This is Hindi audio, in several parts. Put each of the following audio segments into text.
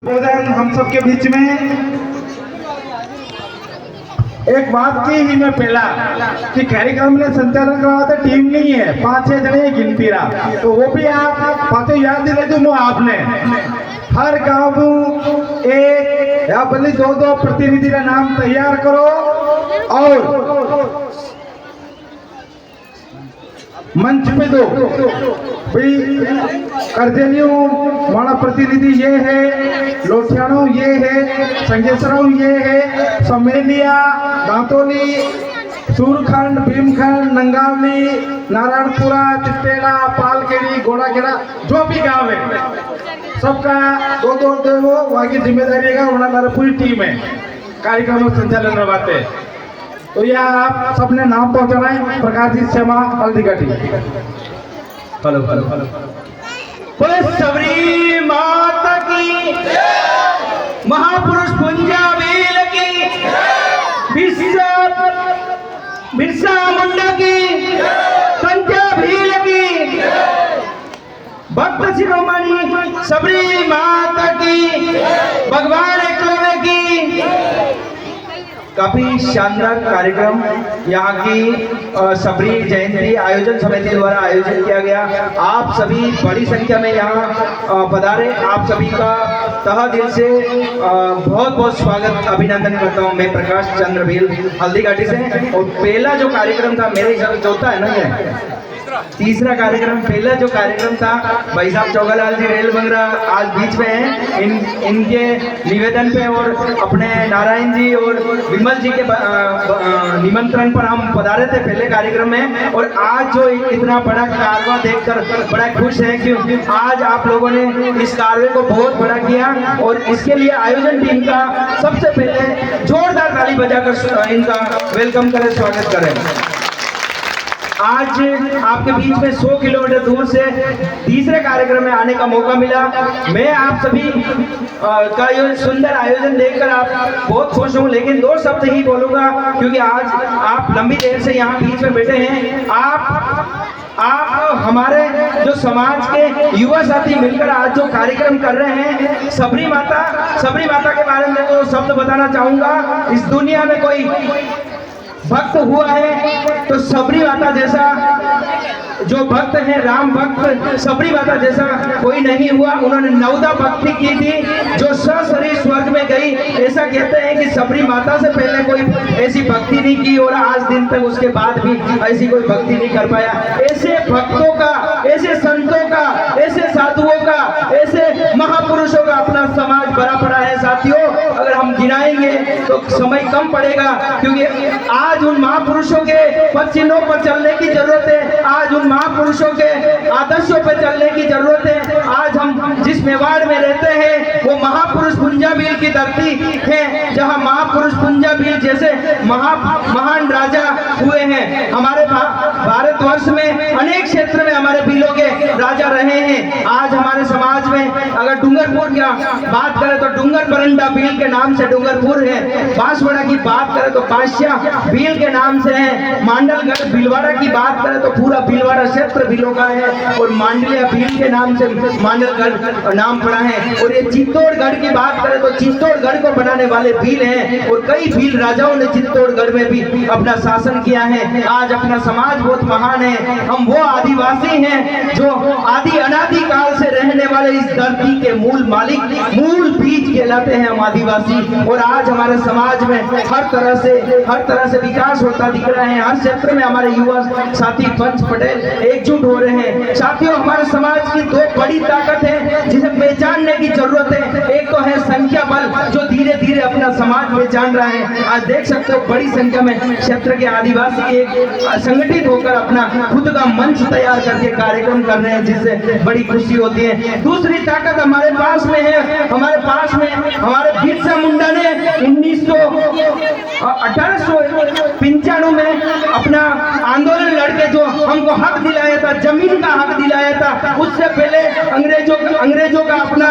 भोजन हम सबके बीच में एक बात की ही मैं पहला कि कार्यक्रम में संचालन करवा तो टीम नहीं है, 5-6 जने गिनती रहा, तो वो भी आप पाते याद दिले दूँ आपने हर गांव एक या भले 2-2 प्रतिनिधि का नाम तैयार करो और मंच पे दो भाई करजनियों माना प्रतिनिधि ये है, लोठियाणों ये है, संगेसरों ये है, समेलिया, दांतोली, सूरखंड, भीमखंड, नंगावली, नारायणपुरा, चित्तेला, पालकेड़ी, घोड़ाखेड़ा, जो भी गांव है सबका दो वो वहाँ की जिम्मेदारी है। हमारा पूरी टीम है कार्यक्रम संचालन करवाते हैं। तो यह आप सबने नाम पहुंचाना है। Prakash ji Sharma Haldighati. Hello hello hello बोले सबरी माता की, महापुरुष पुंजाबील की, बिरसा मुंडा की, संजय भील की, भक्त शिरोमणि सबरी माता की, भगवान एकलव्य की। काफी शानदार कार्यक्रम यहाँ की सबरी जयंती आयोजन समिति द्वारा आयोजित किया गया। आप सभी बड़ी संख्या में यहाँ पधारे, आप सभी का तह दिल से बहुत बहुत स्वागत अभिनंदन करता हूँ मैं प्रकाश चंद्र भील हल्दीघाटी से। और पहला जो कार्यक्रम था मेरे हिसाब से चौथा है ना, ये तीसरा कार्यक्रम, पहला जो कार्यक्रम था भाई साहब चौगालाल जी रेल बंगरा आज बीच में हैं, इनके निवेदन पे और अपने नारायण जी और विमल जी के निमंत्रण पर हम पधारे थे पहले कार्यक्रम में। और आज जो इतना बड़ा कारवा देखकर बड़ा खुश है क्योंकि आज आप लोगों ने इस कारवे को बहुत बड़ा किया और इसके लिए आयोजन टीम का सबसे पहले जोरदार ताली बजाकर इनका वेलकम करें, स्वागत करें। आज आपके बीच में 100 किलोमीटर दूर से तीसरे कार्यक्रम में आने का मौका मिला। मैं आप सभी का ये सुंदर आयोजन देखकर आप बहुत खुश हूँ, लेकिन 2 शब्द ही बोलूँगा क्योंकि आज आप लंबी देर से यहाँ बीच में बैठे हैं। आप हमारे जो समाज के युवा साथी मिलकर आज जो कार्यक्रम कर रहे हैं, सबरी माता के बारे में 2 शब्द बताना चाहूँगा। इस दुनिया में कोई भक्त हुआ है तो सबरी माता जैसा जो भक्त है, राम भक्त, सबरी माता जैसा कोई नहीं हुआ। उन्होंने 9 भक्ति की थी जो सशरीर स्वर्ग में गई। ऐसा कहते हैं कि सबरी माता से पहले कोई ऐसी भक्ति नहीं की और आज दिन तक उसके बाद भी ऐसी कोई भक्ति नहीं कर पाया। ऐसे भक्तों का, ऐसे संतों का, ऐसे साधुओं का, ऐसे महापुरुषों का अपना समाज भरा पड़ा है साथियों। अगर हम गिनाएंगे तो समय कम पड़ेगा क्योंकि आज उन महापुरुषों के पद चिन्हों पर चलने की जरूरत है, आज उन महापुरुषों के आदर्शों पर चलने की जरूरत है। आज हम जिस मेवाड़ में रहते हैं वो महापुरुष पुंजाबील की धरती है, जहां महापुरुष पुंजाबील जैसे महान राजा हुए हैं। हमारे भारतवर्ष में अनेक क्षेत्र में हमारे भीलों के राजा रहे हैं। आज हमारे समाज में अगर डूंगरपुर की बात करें तो डूंगर बरंडा भील के नाम से डूंगरपुर है, बांसवाड़ा की बात करें तो बादशाह भील के नाम से है, मांडलगढ़ भीलवाड़ा की बात करें तो पूरा भीलवाड़ा क्षेत्र भीलों का है और मांडलिया भील के नाम से मांडलगढ़ नाम पड़ा है। और ये चित्तौड़गढ़ की बात करें तो चित्तौड़गढ़ को बनाने वाले भील हैं और कई भील राजाओं ने चित्तौड़गढ़ में भी अपना शासन किया है। आज अपना समाज बहुत महान है। हम वो आदिवासी हैं जो आदि अनादि काल से रहने वाले इस धरती के मूल मालिक, मूल बीज कहलाते हैं हम आदिवासी। और आज हमारे समाज में हर तरह से विकास होता दिख रहा है। हर क्षेत्र में हमारे युवा साथी पंच पटेल एकजुट हो रहे हैं। साथियों, हमारे समाज की 2 बड़ी ताकत है जिसे पहचानने की जरूरत है। एक तो है संख्या बल जो धीरे धीरे अपना समाज पहचान रहा है। आज देख सकते हो बड़ी संख्या में क्षेत्र के आदिवासी एक संगठित होकर अपना खुद का मंच तैयार करके कार्यक्रम कर रहे हैं, जिससे बड़ी खुशी होती है। दूसरी ताकत हमारे पास में है, हमारे बिरसा मुंडा ने 1895 में अपना आंदोलन लड़के जो हमको हक दिलाया था, जमीन का हक दिलाया था। उससे पहले अंग्रेजों का अपना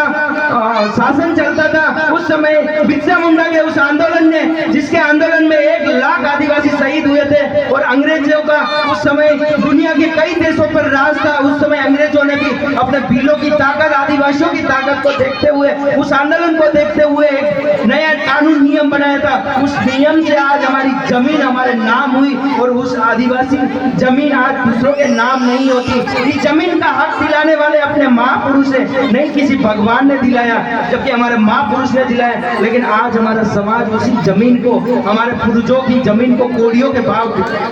शासन चलता था। उस समय बिरसा मुंडा के उस आंदोलन ने, जिसके आंदोलन में 1 लाख आदिवासी शहीद हुए थे और अंग्रेजों का उस समय दुनिया के कई देशों पर राज था। उस समय अंग्रेजों ने भी अपने भीलों की ताकत, आदिवासियों की ताकत को देखते हुए, उस आंदोलन को देखते हुए एक नया कानून नियम बनाया था। उस नियम से आज हमारी जमीन हमारे नाम हुई और उस आदिवासी जमीन आज दूसरों के नाम नहीं होती। इस जमीन का हक दिलाने वाले अपने महापुरुष है, नहीं किसी भगवान ने दिलाया, जबकि हमारे महापुरुष ने दिलाया। लेकिन आज हमारा समाज उसी जमीन को, हमारे पूर्वजों की जमीन को कोड़ियों के भाव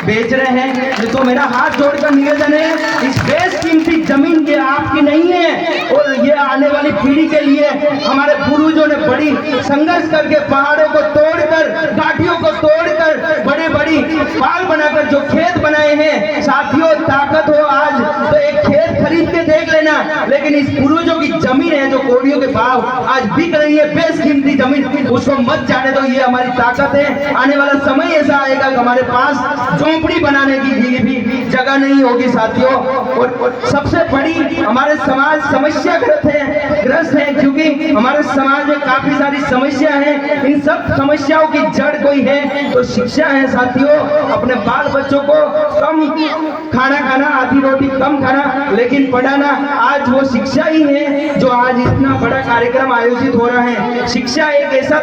बेच रहे हैं। तो मेरा हाथ जोड़कर निवेदन है, इस बेशकीमती जमीन के आपकी नहीं है और ये आने वाली पीढ़ी के लिए हमारे पूर्वजों ने बड़ी संघर्ष करके पहाड़ों को तोड़कर, घाटियों को तोड़कर, बड़े बड़ी पाल बनाकर जो खेत बनाए हैं। साथियों, ताकत हो आज तो एक खेत खरीद के देख लेना, लेकिन इस पूर्वजों की जमीन है जो कोड़ियों के भाव आज बिक रही है, बेशकीमती जमीन, उसको मत जाने दो। ये हमारी ताकत है। आने वाला समय ऐसा आएगा कि हमारे पास झोंपड़ी बनाने की भी जगह नहीं होगी साथियों। और सबसे बड़ी हमारे समाज समस्या ग्रस्त है, क्योंकि हमारे समाज में काफी सारी समस्या है। इन सब समस्याओं की जड़ कोई है तो शिक्षा है साथियों। अपने बाल बच्चों को कम खाना खाना, आधी रोटी कम खाना, लेकिन पढ़ाना, आज वो शिक्षा ही है जो आज इतना बड़ा कार्यक्रम आयोजित हो रहा है। शिक्षा एक ऐसा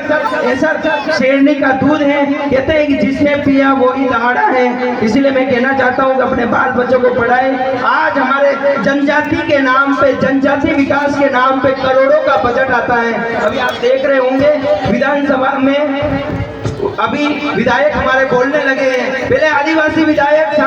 शेरनी का दूध है, कहते हैं कि जिसने पिया वो ही दहाड़ा है। इसलिए मैं कहना चाहता हूँ कि अपने बाल बच्चों को पढ़ाएं। आज हमारे जनजाति के नाम पे, जनजाति विकास के नाम पे करोड़ों का बजट आता है। अभी आप देख रहे होंगे विधानसभा में अभी विधायक हमारे बोलने लगे हैं। पहले आदिवासी विधायक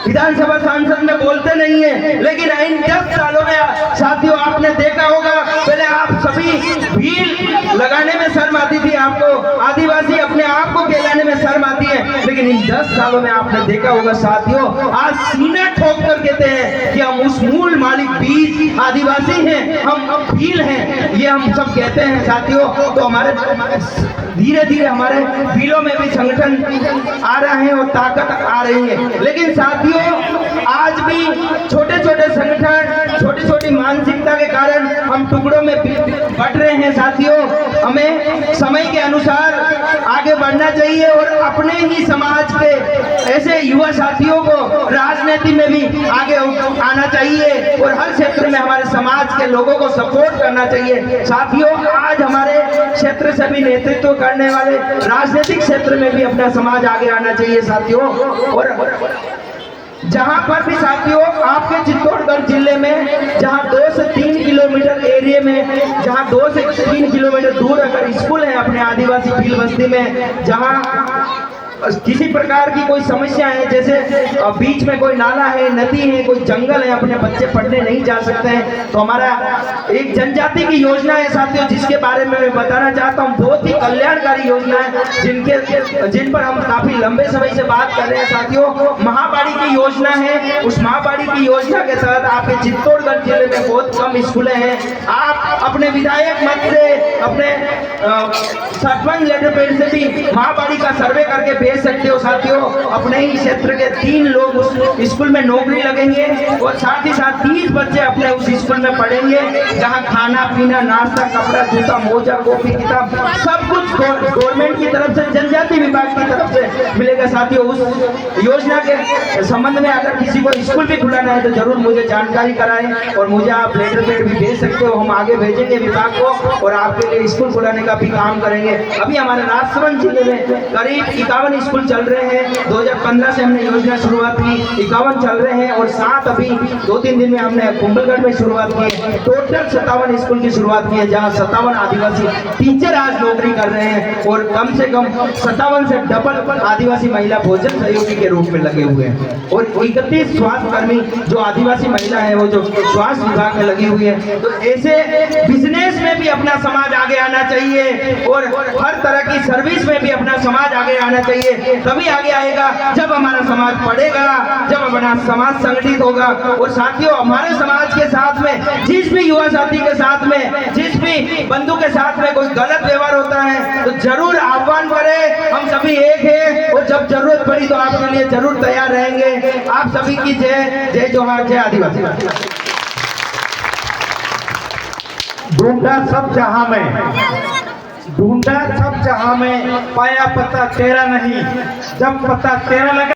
विधानसभा सांसद में बोलते नहीं है, लेकिन इन 10 सालों में साथियों आपने देखा होगा, पहले आप सभी भील लगाने में शर्म आती थी, आपको आदिवासी अपने आप को कहलाने में शर्म आती है, लेकिन इन 10 सालों में आपने देखा होगा साथियों, आज सीना ठोक कर कहते हैं कि हम उस मूल मालिक बीज आदिवासी हैं, हम भील हैं, ये हम सब कहते हैं साथियों। तो हमारे धीरे धीरे हमारे भीलों में भी संगठन आ रहा है और ताकत आ रही है। लेकिन साथियों, आज भी छोटे छोटे संगठन, छोटी छोटी मानसिकता के कारण हम टुकड़ों में बट रहे हैं साथियों। हमें समय के अनुसार आगे बढ़ना चाहिए और अपने ही समाज के ऐसे युवा साथियों को राजनीति में भी आगे आना चाहिए और हर क्षेत्र में हमारे समाज के लोगों को सपोर्ट करना चाहिए साथियों। आज हमारे क्षेत्र से भी नेतृत्व करने वाले राजनीतिक क्षेत्र में भी अपना समाज आगे आना चाहिए साथियों। और जहां पर भी साथियों आपके चित्तौड़गढ़ जिले में जहां 2 से 3 किलोमीटर एरिया में, जहां 2 से 3 किलोमीटर दूर अगर स्कूल है अपने आदिवासी भील बस्ती में, जहां किसी प्रकार की कोई समस्या है, जैसे बीच में कोई नाला है, नदी है, कोई जंगल है, अपने बच्चे पढ़ने नहीं जा सकते हैं, तो हमारा एक जनजाति की योजना है साथियों, जिसके बारे में मैं बताना चाहता हूँ। बहुत ही कल्याणकारी योजना है जिन पर हम काफी लंबे समय से बात कर रहे हैं साथियों। महाबाड़ी की योजना है, उस महाबाड़ी की योजना के तहत आपके चित्तौड़गढ़ जिले में बहुत कम स्कूलें हैं। आप अपने विधायक मत से, अपने सरपंच लेटर पैड से भी महाबाड़ी का सर्वे करके भेज सकते हो साथियों। अपने ही क्षेत्र के 3 लोग उस स्कूल में नौकरी लगेंगे और साथ ही साथ 30 बच्चे अपने उस स्कूल में पढ़ेंगे, जहां खाना पीना, नाश्ता, कपड़ा, जूता, मोजा, कॉपी, किताब सब कुछ गवर्नमेंट की तरफ से, जनजाति विभाग की तरफ से मिलेगा साथियों। उस योजना के संबंध में अगर किसी को स्कूल भी खुलाना है तो जरूर मुझे जानकारी कराएं और मुझे आप लेटर पैड भी भेज सकते हो, हम आगे भेजेंगे विभाग को और आपके लिए स्कूल खुलाने का भी काम करेंगे। अभी हमारे राजसमंद जिले में करीब 51 स्कूल चल रहे हैं। 2015 से हमने योजना शुरुआत की, 51 चल रहे हैं और 7 अभी 2-3 दिन में हमने कुंभलगढ़ में शुरुआत की है। टोटल 57 स्कूल की शुरुआत की है, जहां 57 आदिवासी टीचर आज नौकरी कर रहे हैं और कम से कम 57 से डबल आदिवासी महिला भोजन सहयोगी के रूप में लगे हुए हैं और 31 स्वास्थ्य कर्मी जो आदिवासी महिला है वो जो स्वास्थ्य विभाग में लगी हुई है। तो ऐसे बिजनेस में भी अपना समाज आगे आना चाहिए और हर तरह की सर्विस में भी अपना समाज आगे आना चाहिए। तभी आगे आएगा जब हमारा समाज पढ़ेगा, जब हमारा समाज संगठित होगा। और साथियों, हमारे समाज के साथ में, जिस भी युवा साथी के साथ में, जिस भी बंधु के साथ में कोई गलत व्यवहार होता है तो जरूर आह्वान करें। हम सभी एक हैं और जब जरूरत पड़ी तो आपके लिए जरूर तैयार रहेंगे। आप सभी की जय जय जोहार, जय आदिवासी। ढूंढा सब जहां में, ढूंढा सब जहां में, पाया पता तेरा नहीं, जब पता तेरा लगा